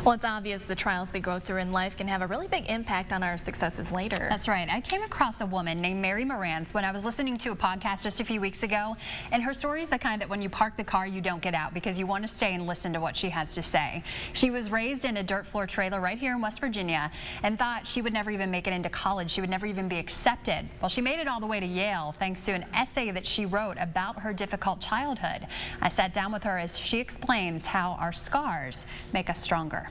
Well, it's obvious the trials we go through in life can have a really big impact on our successes later. That's right. I came across a woman named Marantz when I was listening to a podcast just a few weeks ago, and her story is the kind that when you park the car, you don't get out because you want to stay and listen to what she has to say. She was raised in a dirt floor trailer right here in West Virginia and thought she would never even make it into college. She would never even be accepted. Well, she made it all the way to Yale thanks to an essay that she wrote about her difficult childhood. I sat down with her as she explains how our scars make us stronger.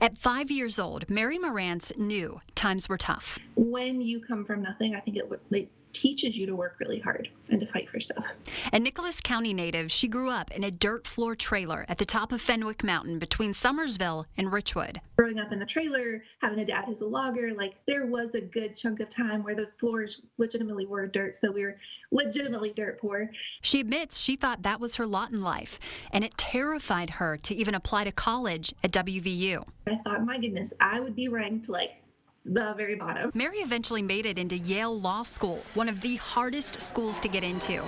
At 5 years old, Mary Marantz knew times were tough. When you come from nothing, I think it teaches you to work really hard and to fight for stuff. A Nicholas County native, she grew up in a dirt floor trailer at the top of Fenwick Mountain between Summersville and Richwood. Growing up in the trailer, having a dad who's a logger, there was a good chunk of time where the floors legitimately were dirt, so we were legitimately dirt poor. She admits she thought that was her lot in life, and it terrified her to even apply to college at WVU. I thought, my goodness, I would be ranked the very bottom. Mary eventually made it into Yale Law School, one of the hardest schools to get into.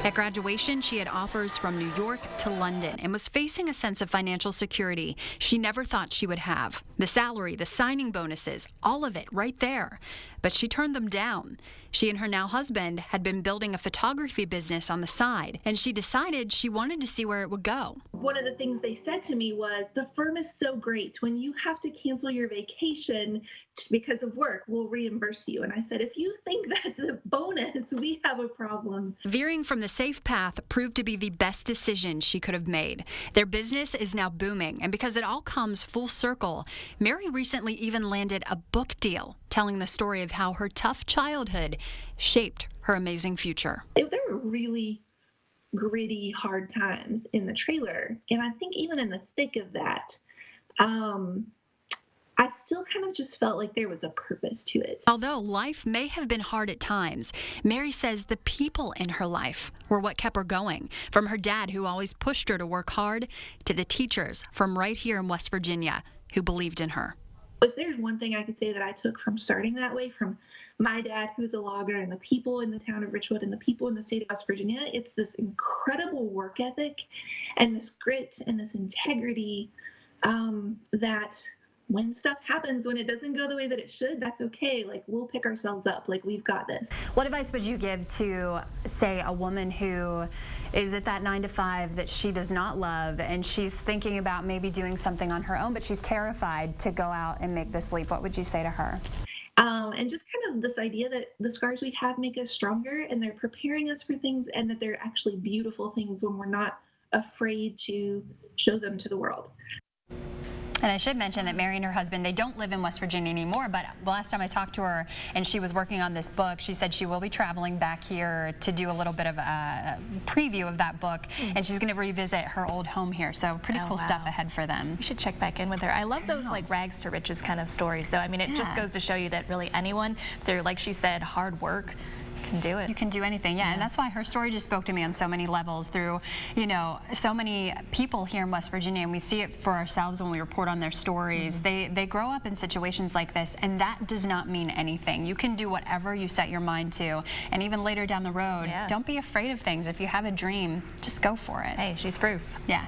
At graduation, she had offers from New York to London and was facing a sense of financial security she never thought she would have. The salary, the signing bonuses, all of it right there. But she turned them down. She and her now husband had been building a photography business on the side, and she decided she wanted to see where it would go. One of the things they said to me was, the firm is so great. When you have to cancel your vacation because of work, we'll reimburse you. And I said, if you think that's a bonus, we have a problem. Veering from the safe path proved to be the best decision she could have made. Their business is now booming, and because it all comes full circle, Mary recently even landed a book deal telling the story of how her tough childhood shaped her amazing future. There were really gritty, hard times in the trailer, and I think even in the thick of that, I still kind of just felt like there was a purpose to it. Although life may have been hard at times, Mary says the people in her life were what kept her going, from her dad, who always pushed her to work hard, to the teachers from right here in West Virginia who believed in her. If there's one thing I could say that I took from starting that way, from my dad, who's a logger, and the people in the town of Richwood and the people in the state of West Virginia, it's this incredible work ethic and this grit and this integrity that when stuff happens, when it doesn't go the way that it should, that's okay. We'll pick ourselves up. We've got this. What advice would you give to, say, a woman who is at that 9 to 5 that she does not love, and she's thinking about maybe doing something on her own, but she's terrified to go out and make this leap? What would you say to her? And just kind of this idea that the scars we have make us stronger, and they're preparing us for things, and that they're actually beautiful things when we're not afraid to show them to the world. And I should mention that Mary and her husband, they don't live in West Virginia anymore, but last time I talked to her and she was working on this book, she said she will be traveling back here to do a little bit of a preview of that book, and she's going to revisit her old home here. So pretty cool stuff ahead for them. We should check back in with her. I love those rags to riches kind of stories, though. I mean, it just goes to show you that really anyone, through, like she said, hard work, can do it. You can do anything, yeah, and that's why her story just spoke to me on so many levels through, so many people here in West Virginia, and we see it for ourselves when we report on their stories. They grow up in situations like this, and that does not mean anything. You can do whatever you set your mind to, and even later down the road, don't be afraid of things. If you have a dream, just go for it. Hey, she's proof. Yeah.